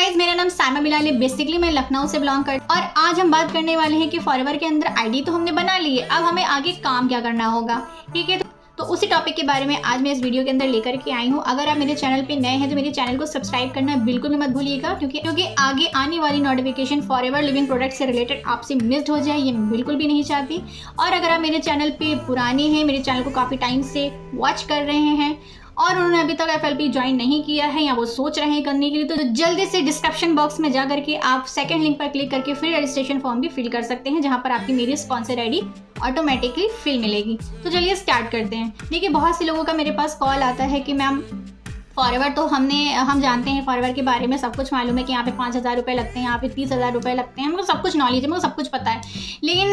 Guys, मेरा नाम साइमा बिलाल है। बेसिकली मैं लखनऊ से बिलोंग करती हूँ और आज हम बात करने वाले हैं कि फॉरएवर के अंदर आईडी तो हमने बना ली है, अब हमें आगे काम क्या करना होगा। ठीक है, तो उसी टॉपिक के बारे में आज मैं इस वीडियो के अंदर लेकर के आई हूँ। अगर आप मेरे चैनल पे नए हैं तो मेरे चैनल को सब्सक्राइब करना बिल्कुल भी मत भूलिएगा, क्योंकि आगे आने वाली नोटिफिकेशन फॉरएवर लिविंग प्रोडक्ट से रिलेटेड आपसे मिस्ड हो जाए, ये मैं बिल्कुल भी नहीं चाहती। और अगर आप मेरे चैनल पे पुराने हैं, मेरे चैनल को काफ़ी टाइम से वॉच कर रहे हैं और उन्होंने अभी तक FLP ज्वाइन नहीं किया है या वो सोच रहे हैं करने के लिए, तो जल्दी से डिस्क्रिप्शन बॉक्स में जा करके आप सेकंड लिंक पर क्लिक करके फ्री रजिस्ट्रेशन फॉर्म भी फिल कर सकते हैं, जहां पर आपकी मेरी स्पॉन्सर आईडी ऑटोमेटिकली फिल मिलेगी। तो चलिए स्टार्ट करते हैं। देखिए, बहुत से लोगों का मेरे पास कॉल आता है कि मैम फॉरएवर तो हम जानते हैं, फॉरएवर के बारे में सब कुछ मालूम है कि यहाँ पे 5,000 रुपये लगते हैं, यहाँ पे 30,000 रुपये लगते हैं, हमको सब कुछ नॉलेज है, मुझे सब कुछ पता है। लेकिन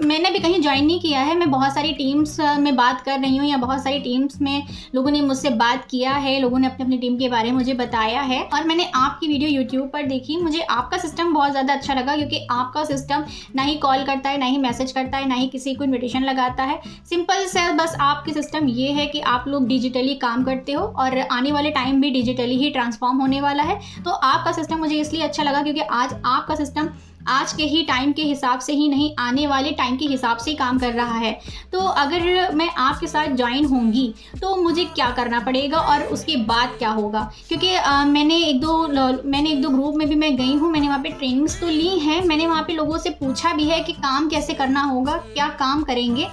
मैंने भी कहीं ज्वाइन नहीं किया है। मैं बहुत सारी टीम्स में बात कर रही हूँ या बहुत सारी टीम्स में लोगों ने मुझसे बात किया है, लोगों ने अपनी अपनी टीम के बारे में मुझे बताया है और मैंने आपकी वीडियो यूट्यूब पर देखी। मुझे आपका सिस्टम बहुत ज़्यादा अच्छा लगा, क्योंकि आपका सिस्टम ना ही कॉल करता है, ना ही मैसेज करता है, ना ही किसी को इन्विटेशन लगाता है। सिंपल से बस आपके सिस्टम ये है कि आप लोग डिजिटली काम करते हो और आने वाले टाइम भी डिजिटली ही ट्रांसफॉर्म होने वाला है। तो आपका सिस्टम मुझे इसलिए अच्छा लगा क्योंकि आज आपका सिस्टम आज के ही टाइम के हिसाब से ही नहीं, आने वाले टाइम के हिसाब से ही काम कर रहा है। तो अगर मैं आपके साथ ज्वाइन होंगी तो मुझे क्या करना पड़ेगा और उसके बाद क्या होगा, क्योंकि मैंने एक दो ग्रुप में भी मैं गई हूँ, मैंने वहाँ पे ट्रेनिंग्स तो ली हैं, मैंने वहाँ पे लोगों से पूछा भी है कि काम कैसे करना होगा, क्या काम करेंगे।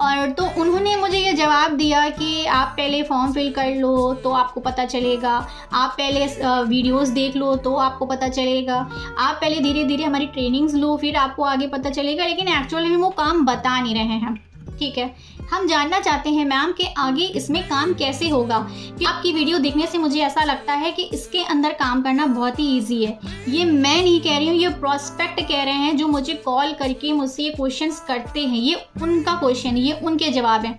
और तो उन्होंने मुझे ये जवाब दिया कि आप पहले फॉर्म फिल कर लो तो आपको पता चलेगा, आप पहले वीडियोस देख लो तो आपको पता चलेगा, आप पहले धीरे धीरे हमारी ट्रेनिंग्स लो फिर आपको आगे पता चलेगा। लेकिन एक्चुअली में वो काम बता नहीं रहे हैं। ठीक है, हम जानना चाहते हैं मैम कि आगे इसमें काम कैसे होगा। कि आपकी वीडियो देखने से मुझे ऐसा लगता है कि इसके अंदर काम करना बहुत ही इजी है। ये मैं नहीं कह रही हूँ, ये प्रोस्पेक्ट कह रहे हैं जो मुझे कॉल करके मुझसे ये क्वेश्चंस करते हैं। ये उनका क्वेश्चन, ये उनके जवाब हैं।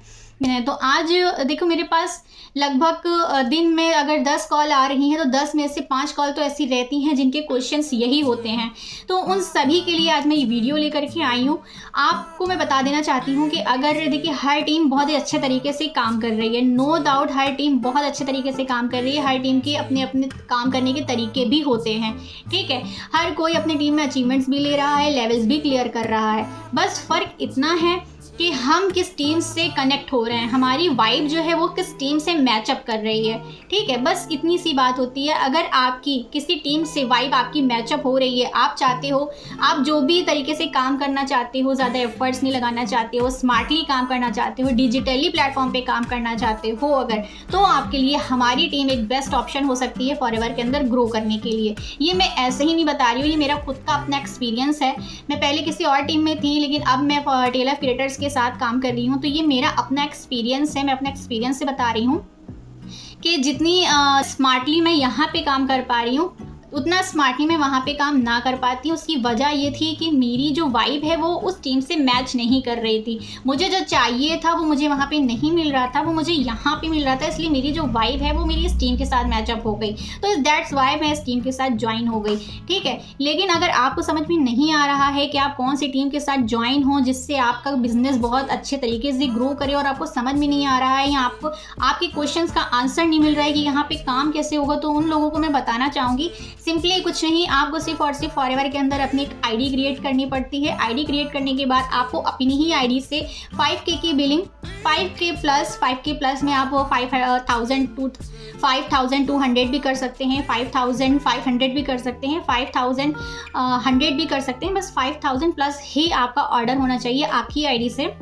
तो आज देखो, मेरे पास लगभग दिन में अगर 10 कॉल आ रही हैं तो 10 में से 5 कॉल तो ऐसी रहती हैं जिनके क्वेश्चंस यही होते हैं। तो उन सभी के लिए आज मैं ये वीडियो लेकर के आई हूँ। आपको मैं बता देना चाहती हूँ कि अगर देखिए, हर टीम बहुत ही अच्छे तरीके से काम कर रही है, नो डाउट हर टीम बहुत अच्छे तरीके से काम कर रही है। हर टीम के अपने अपने काम करने के तरीके भी होते हैं। ठीक है, हर कोई अपनी टीम में अचीवमेंट्स भी ले रहा है, लेवल्स भी क्लियर कर रहा है। बस फ़र्क इतना है कि हम किस टीम से कनेक्ट हो रहे हैं, हमारी वाइब जो है वो किस टीम से मैचअप कर रही है। ठीक है, बस इतनी सी बात होती है। अगर आपकी किसी टीम से वाइब आपकी मैचअप हो रही है, आप चाहते हो, आप जो भी तरीके से काम करना चाहते हो, ज़्यादा एफर्ट्स नहीं लगाना चाहते हो, स्मार्टली काम करना चाहते हो, डिजिटली प्लेटफॉर्म पे काम करना चाहते हो अगर, तो आपके लिए हमारी टीम एक बेस्ट ऑप्शन हो सकती है फॉरएवर के अंदर ग्रो करने के लिए। ये मैं ऐसे ही नहीं बता रही हूँ, ये मेरा खुद का अपना एक्सपीरियंस है। मैं पहले किसी और टीम में थी, लेकिन अब मैं टेलर क्रिएटर्स के साथ काम कर रही हूँ। तो ये मेरा अपना एक्सपीरियंस है, मैं अपने एक्सपीरियंस से बता रही हूँ कि जितनी स्मार्टली मैं यहाँ पे काम कर पा रही हूँ उतना स्मार्टली मैं वहाँ पे काम ना कर पाती हूँ। उसकी वजह ये थी कि मेरी जो वाइब है वो उस टीम से मैच नहीं कर रही थी। मुझे जो चाहिए था वो मुझे वहाँ पे नहीं मिल रहा था, वो मुझे यहाँ पे मिल रहा था। इसलिए मेरी जो वाइब है वो मेरी इस टीम के साथ मैचअप हो गई, तो दैट्स वाई मैं इस टीम के साथ ज्वाइन हो गई। ठीक है, लेकिन अगर आपको समझ में नहीं आ रहा है कि आप कौन सी टीम के साथ ज्वाइन हो जिससे आपका बिजनेस बहुत अच्छे तरीके से ग्रो करे, और आपको समझ में नहीं आ रहा है या आपको आपके क्वेश्चंस का आंसर नहीं मिल रहा है कि यहाँ पे काम कैसे होगा, तो उन लोगों को मैं बताना चाहूँगी सिंपली कुछ नहीं, आपको सिर्फ और सिर्फ फॉरएवर के अंदर अपनी एक आईडी क्रिएट करनी पड़ती है। आईडी क्रिएट करने के बाद आपको अपनी ही आईडी से 5K की बिलिंग, 5K प्लस में आप 5,200 भी कर सकते हैं, 5,500 भी कर सकते हैं, 5,100 भी कर सकते हैं। बस 5,000 प्लस ही आपका ऑर्डर होना चाहिए आपकी आईडी से।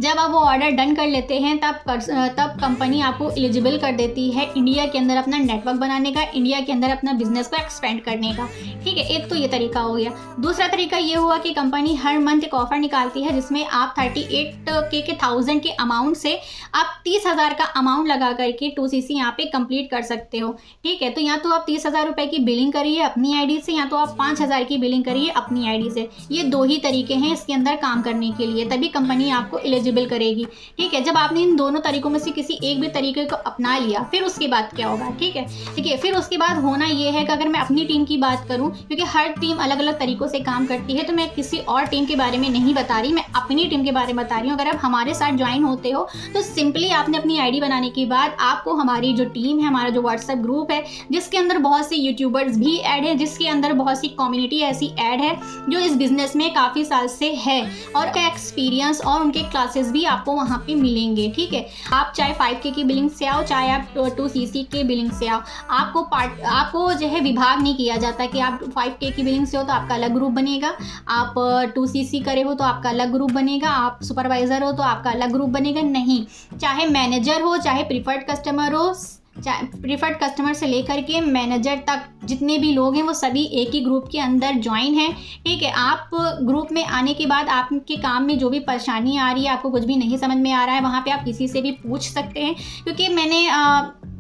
जब आप वो ऑर्डर डन कर लेते हैं तब कंपनी आपको एलिजिबल कर देती है इंडिया के अंदर अपना नेटवर्क बनाने का, इंडिया के अंदर अपना बिजनेस को एक्सपेंड करने का। ठीक है, एक तो ये तरीका हो गया। दूसरा तरीका ये हुआ कि कंपनी हर मंथ एक ऑफर निकालती है जिसमें आप 38K के 1000 के अमाउंट से आप 30,000 का अमाउंट लगा करके 2CC यहाँ पे कंप्लीट कर सकते हो। ठीक है, तो या तो आप 30,000 रुपये की बिलिंग करिए अपनी आईडी से, या तो आप 5,000 की बिलिंग करिए अपनी आईडी से। ये दो ही तरीके हैं इसके अंदर काम करने के लिए, तभी कंपनी आपको एलिजिबल करेगी। ठीक है, जब आपने इन दोनों तरीकों में से किसी एक भी तरीके को अपना लिया, फिर उसके बाद क्या होगा, ठीक है, देखिए फिर उसके बाद होना ये है कि अगर मैं अपनी टीम की बात करूं, क्योंकि हर टीम अलग अलग तरीकों से काम करती है, तो मैं किसी और टीम के बारे में नहीं बता रही, मैं अपनी टीम के बारे में बता रही हूँ। अगर आप हमारे साथ ज्वाइन होते हो तो सिंपली आपने अपनी आईडी बनाने के बाद आपको हमारी जो टीम है, हमारा जो व्हाट्सएप ग्रुप है, जिसके अंदर बहुत से यूट्यूबर्स भी ऐड है, जिसके अंदर बहुत सी कम्युनिटी ऐसी ऐड है जो इस बिजनेस में काफ़ी साल से है, और उनका एक्सपीरियंस और उनके क्लासेस भी आपको वहाँ पे मिलेंगे। ठीक है, आप चाहे 5K की बिलिंग से आओ, चाहे आप 2CC के बिलिंग से आओ, आपको जो है विभाग नहीं किया जाता कि आप 5K की बिलिंग से हो तो आपका अलग ग्रुप बनेगा, आप 2CC करे हो तो आपका अलग ग्रुप बनेगा, आप सुपरवाइज़र हो तो आपका अलग ग्रुप बनेगा। नहीं, चाहे मैनेजर हो, चाहे प्रीफर्ड कस्टमर हो, प्रीफर्ड कस्टमर से लेकर के मैनेजर तक जितने भी लोग हैं वो सभी एक ही ग्रुप के अंदर ज्वाइन हैं। ठीक है, आप ग्रुप में आने के बाद आपके काम में जो भी परेशानी आ रही है, आपको कुछ भी नहीं समझ में आ रहा है, वहाँ पे आप किसी से भी पूछ सकते हैं, क्योंकि मैंने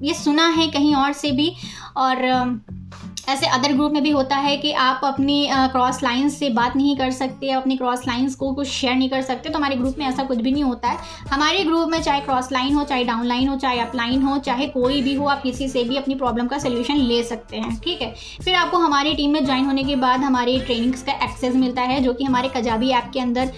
ये सुना है कहीं और से भी, और ऐसे अदर ग्रुप में भी होता है कि आप अपनी क्रॉस लाइन्स से बात नहीं कर सकते, अपनी क्रॉस लाइन्स को कुछ शेयर नहीं कर सकते। तो हमारे ग्रुप में ऐसा कुछ भी नहीं होता है। हमारे ग्रुप में चाहे क्रॉस लाइन हो, चाहे डाउन लाइन हो, चाहे अप लाइन हो, चाहे कोई भी हो, आप किसी से भी अपनी प्रॉब्लम का सोल्यूशन ले सकते हैं। ठीक है, फिर आपको हमारी टीम में ज्वाइन होने के बाद हमारी ट्रेनिंग्स का एक्सेस मिलता है, जो कि हमारे कजाबी ऐप के अंदर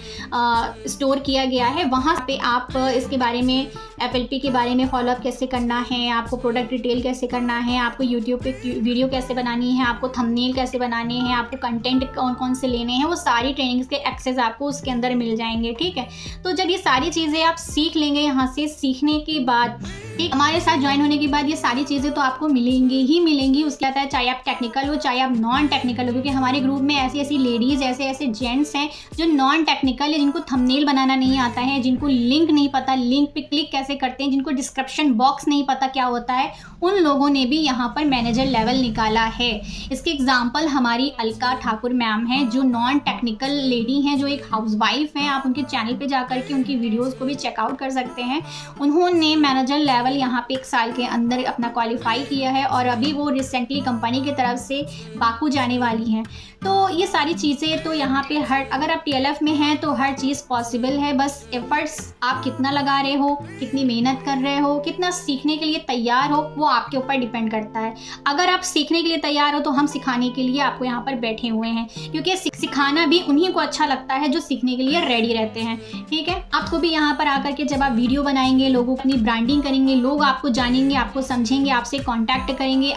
स्टोर किया गया है। वहाँ पे आप इसके बारे में, FLP के बारे में फॉलोअप कैसे करना है, आपको प्रोडक्ट डिटेल कैसे करना है, आपको यूट्यूब पे वीडियो कैसे बनानी है, आपको थंबनेल कैसे बनाने हैं, आपको कंटेंट कौन कौन से लेने हैं, वो सारी ट्रेनिंग्स के एक्सेस आपको उसके अंदर मिल जाएंगे। ठीक है, तो जब ये सारी चीज़ें आप सीख लेंगे, यहाँ से सीखने के बाद, ठीक, हमारे साथ ज्वाइन होने के बाद ये सारी चीज़ें तो आपको मिलेंगी ही मिलेंगी। उसके बाद है, चाहे आप टेक्निकल हो, चाहे आप नॉन टेक्निकल हो, क्योंकि हमारे ग्रुप में ऐसी ऐसी लेडीज़, ऐसे जेंट्स हैं जो नॉन टेक्निकल है, जिनको थंबनेल बनाना नहीं आता है, जिनको लिंक नहीं पता, लिंक पे क्लिक कैसे करते हैं, जिनको डिस्क्रिप्शन बॉक्स नहीं पता क्या होता है, उन लोगों ने भी यहाँ पर मैनेजर लेवल निकाला है। इसके एग्जाम्पल हमारी अलका ठाकुर मैम हैं, जो नॉन टेक्निकल लेडी हैं, जो एक हाउसवाइफ हैं। आप उनके चैनल पे जाकर के उनकी वीडियोस को भी चेकआउट कर सकते हैं। उन्होंने मैनेजर लेवल यहाँ पे 1 साल के अंदर अपना क्वालिफाई किया है, और अभी वो रिसेंटली कंपनी की तरफ से बाकू जाने वाली हैं। तो ये सारी चीज़ें तो यहाँ पे अगर आप TLF में हैं तो हर चीज़ पॉसिबल है। बस एफर्ट्स आप कितना लगा रहे हो, कितनी मेहनत कर रहे हो, कितना सीखने के लिए तैयार हो, वो आपके ऊपर डिपेंड करता है। अगर आप सीखने के लिए तैयार हो तो हम सिखाने के लिए आपको यहाँ पर बैठे हुए हैं, क्योंकि सिखाना भी उन्हीं को अच्छा लगता है जो सीखने के लिए रेडी रहते हैं। ठीक है, आपको भी यहाँ पर आकर के जब आप वीडियो बनाएंगे, लोगों अपनी ब्रांडिंग करेंगे, लोग आपको जानेंगे, आपको समझेंगे, आपसे कॉन्टैक्ट करेंगे।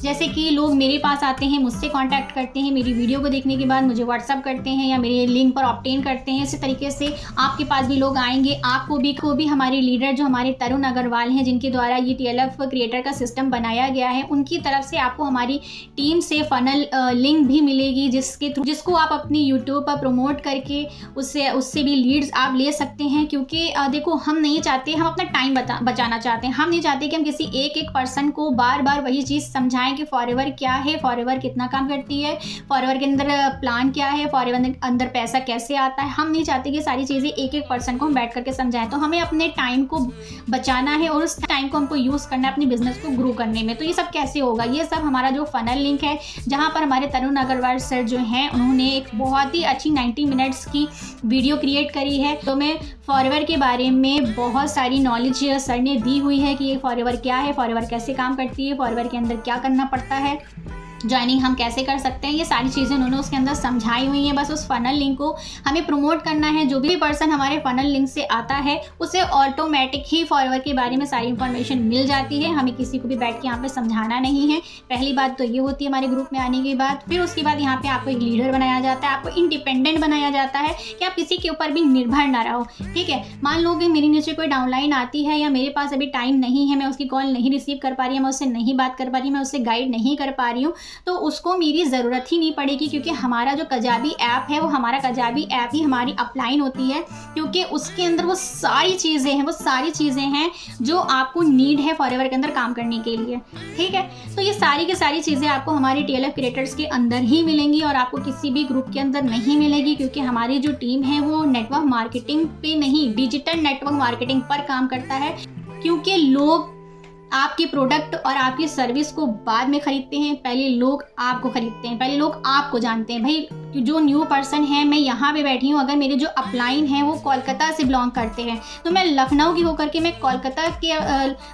जैसे कि लोग मेरे पास आते हैं, मुझसे कॉन्टैक्ट करते हैं, मेरी वीडियो को देखने के बाद मुझे व्हाट्सअप करते हैं या मेरे लिंक पर ऑब्टेन करते हैं। इसी तरीके से आपके पास भी लोग आएंगे। आपको भी हमारे लीडर जो हमारे तरुण अग्रवाल हैं, जिनके द्वारा ये TLF क्रिएटर का सिस्टम बनाया गया है, उनकी तरफ से आपको हमारी टीम से फनल लिंक भी मिलेगी, जिसको आप अपनी यूट्यूब पर प्रमोट करके उससे भी लीड्स आप ले सकते हैं। क्योंकि देखो, हम नहीं चाहते, हम अपना टाइम बचाना चाहते हैं। हम नहीं चाहते कि हम किसी एक पर्सन को बार बार वही चीज़ समझाएं कि फॉरएवर क्या है, फॉरएवर कितना काम करती है, फॉरएवर के अंदर प्लान क्या है, फॉरएवर के अंदर पैसा कैसे आता है। हम नहीं चाहते कि सारी चीज़ें एक पर्सन को हम बैठ करके समझाएं। तो हमें अपने टाइम को बचाना है और उस टाइम को हमको यूज़ करना है अपनी बिजनेस को ग्रो करने में। तो ये सब कैसे होगा, ये सब हमारा जो फनल लिंक है, जहाँ पर हमारे तरुण अग्रवाल सर जो हैं, उन्होंने एक बहुत ही अच्छी 90 मिनट्स की वीडियो क्रिएट करी है। तो मैं फॉरएवर के बारे में बहुत सारी नॉलेज सर ने दी हुई है कि ये फॉरएवर क्या है, फॉरएवर कैसे काम करती है, फॉरएवर के अंदर क्या करना पड़ता है, ज्वाइनिंग हम कैसे कर सकते हैं, ये सारी चीज़ें उन्होंने उसके अंदर समझाई हुई हैं। बस उस फनल लिंक को हमें प्रमोट करना है। जो भी पर्सन हमारे फनल लिंक से आता है, उसे ऑटोमेटिक ही फॉरएवर के बारे में सारी इन्फॉर्मेशन मिल जाती है। हमें किसी को भी बैठ के यहाँ पे समझाना नहीं है। पहली बात तो ये होती है हमारे ग्रुप में आने के बाद। फिर उसके बाद यहाँ पे आपको एक लीडर बनाया जाता है, आपको इंडिपेंडेंट बनाया जाता है कि आप किसी के ऊपर भी निर्भर ना रहो। ठीक है, मान लो कि मेरी नीचे कोई डाउनलाइन आती है, या मेरे पास अभी टाइम नहीं है, मैं उसकी कॉल नहीं रिसीव कर पा रही, मैं उससे नहीं बात कर पा रही, मैं उससे गाइड नहीं कर पा रही हूँ, तो उसको मेरी ज़रूरत ही नहीं पड़ेगी। क्योंकि हमारा जो कजाबी ऐप है, वो हमारा कजाबी ऐप ही हमारी अपलाइन होती है, क्योंकि उसके अंदर वो सारी चीज़ें हैं जो आपको नीड है फॉरएवर के अंदर काम करने के लिए। ठीक है, तो ये सारी की सारी चीज़ें आपको हमारी TLF क्रिएटर्स के अंदर ही मिलेंगी, और आपको किसी भी ग्रुप के अंदर नहीं मिलेगी। क्योंकि हमारी जो टीम है वो नेटवर्क मार्केटिंग पे नहीं, डिजिटल नेटवर्क मार्केटिंग पर काम करता है। क्योंकि लोग आपके प्रोडक्ट और आपकी सर्विस को बाद में खरीदते हैं, पहले लोग आपको खरीदते हैं, पहले लोग आपको जानते हैं। भाई जो न्यू पर्सन है, मैं यहाँ पे बैठी हूँ, अगर मेरे जो अपलाइन हैं वो कोलकाता से बिलोंग करते हैं, तो मैं लखनऊ की होकर के मैं कोलकाता के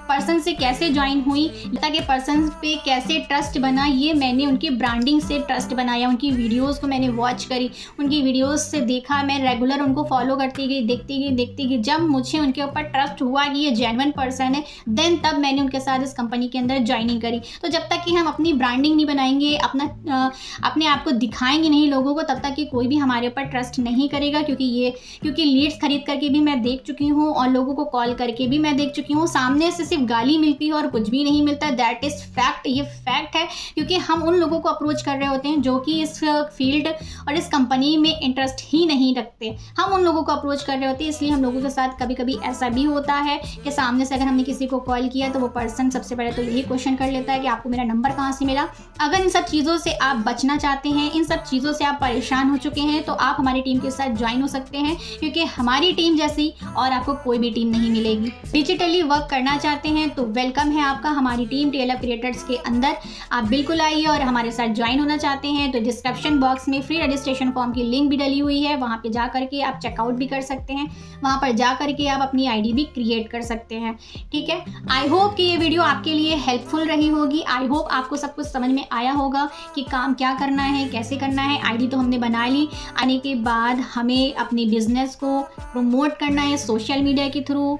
पर्सन से कैसे ज्वाइन हुई, के पर्सन पे कैसे ट्रस्ट बना, ये मैंने उनकी ब्रांडिंग से ट्रस्ट बनाया। उनकी वीडियोस को मैंने वॉच करी, उनकी वीडियोस से देखा, मैं रेगुलर उनको फॉलो करती गई, देखती गई। जब मुझे उनके ऊपर ट्रस्ट हुआ कि ये जेन्युइन पर्सन है, देन तब मैंने उनके साथ इस कंपनी के अंदर ज्वाइनिंग करी। तो जब तक कि हम अपनी ब्रांडिंग नहीं बनाएंगे, अपने आप को दिखाएंगे नहीं लोगों को, तब तक कि कोई भी हमारे ऊपर ट्रस्ट नहीं करेगा। क्योंकि लीड्स खरीद करके भी मैं देख चुकी हूँ और लोगों को कॉल करके भी मैं देख चुकी हूँ, सामने से सिर्फ गाली मिलती है और कुछ भी नहीं मिलता। दैट इज़ फैक्ट, ये फैक्ट है। क्योंकि हम उन लोगों को अप्रोच कर रहे होते हैं जो कि इस फील्ड और इस कंपनी में इंटरेस्ट ही नहीं रखते, हम उन लोगों को अप्रोच कर रहे होते हैं। इसलिए हम लोगों के साथ कभी कभी ऐसा भी होता है कि सामने से अगर हमने किसी को कॉल किया तो वो पर्सन सबसे पहले तो यही क्वेश्चन कर लेता है कि आपको मेरा नंबर कहाँ से मिला। अगर इन सब चीज़ों से आप बचना चाहते हैं, इन सब चीज़ों से आप परेशान हो चुके हैं, तो आप हमारी टीम के साथ ज्वाइन हो सकते हैं। क्योंकि हमारी टीम जैसी और आपको कोई भी टीम नहीं मिलेगी। डिजिटली वर्क करना चाहते हैं तो वेलकम है आपका हमारी टीम टेलर क्रिएटर्स के अंदर। आप बिल्कुल आइए और हमारे साथ ज्वाइन होना चाहते हैं तो डिस्क्रिप्शन बॉक्स में फ्री रजिस्ट्रेशन फॉर्म की लिंक भी डली हुई है, वहाँ पे जा करके आप चेकआउट भी कर सकते हैं, वहाँ पर जा करके आप अपनी आईडी भी क्रिएट कर सकते हैं। ठीक है, आई होप कि ये वीडियो आपके लिए हेल्पफुल रही होगी। आई होप आपको सब कुछ समझ में आया होगा कि काम क्या करना है, कैसे करना है। आईडी तो हमने बना ली, आने के बाद हमें अपने बिजनेस को प्रमोट करना है सोशल मीडिया के थ्रू,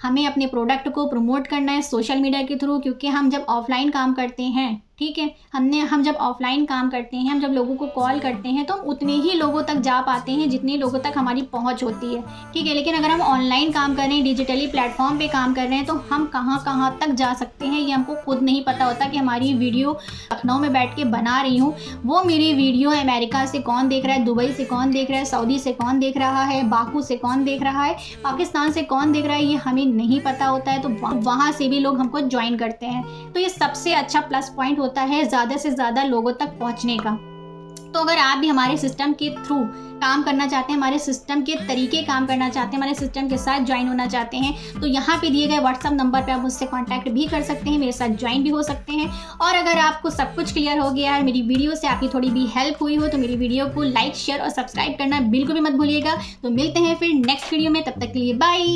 हमें अपने प्रोडक्ट को प्रमोट करना है सोशल मीडिया के थ्रू। क्योंकि हम जब ऑफलाइन काम करते हैं, ठीक है, हम जब ऑफलाइन काम करते हैं, हम जब लोगों को कॉल करते हैं तो उतने ही लोगों तक जा पाते हैं जितने लोगों तक हमारी पहुंच होती है। ठीक है, लेकिन अगर हम ऑनलाइन काम कर रहे हैं, डिजिटली प्लेटफॉर्म पे काम कर रहे हैं, तो हम कहाँ तक जा सकते हैं ये हमको खुद नहीं पता होता। कि हमारी वीडियो लखनऊ में बैठ के बना रही हूँ, वो मेरी वीडियो अमेरिका से कौन देख रहा है, दुबई से कौन देख रहा है, सऊदी से कौन देख रहा है, बाकू से कौन देख रहा है, पाकिस्तान से कौन देख रहा है, ये हमें नहीं पता होता है। तो वहाँ से भी लोग हमको ज्वाइन करते हैं। तो ये सबसे अच्छा प्लस पॉइंट होता है ज़्यादा से ज़्यादा लोगों तक पहुँचने का। तो अगर आप भी हमारे सिस्टम के थ्रू काम करना चाहते हैं, हमारे सिस्टम के तरीके काम करना चाहते हैं, हमारे सिस्टम के साथ ज्वाइन होना चाहते हैं, तो यहाँ पे दिए गए व्हाट्सअप नंबर पे आप मुझसे कांटेक्ट भी कर सकते हैं, मेरे साथ ज्वाइन भी हो सकते हैं। और अगर आपको सब कुछ क्लियर हो गया है, मेरी वीडियो से आपकी थोड़ी भी हेल्प हुई हो, तो मेरी वीडियो को लाइक, शेयर और सब्सक्राइब करना बिल्कुल भी मत भूलिएगा। तो मिलते हैं फिर नेक्स्ट वीडियो में, तब तक के लिए बाय।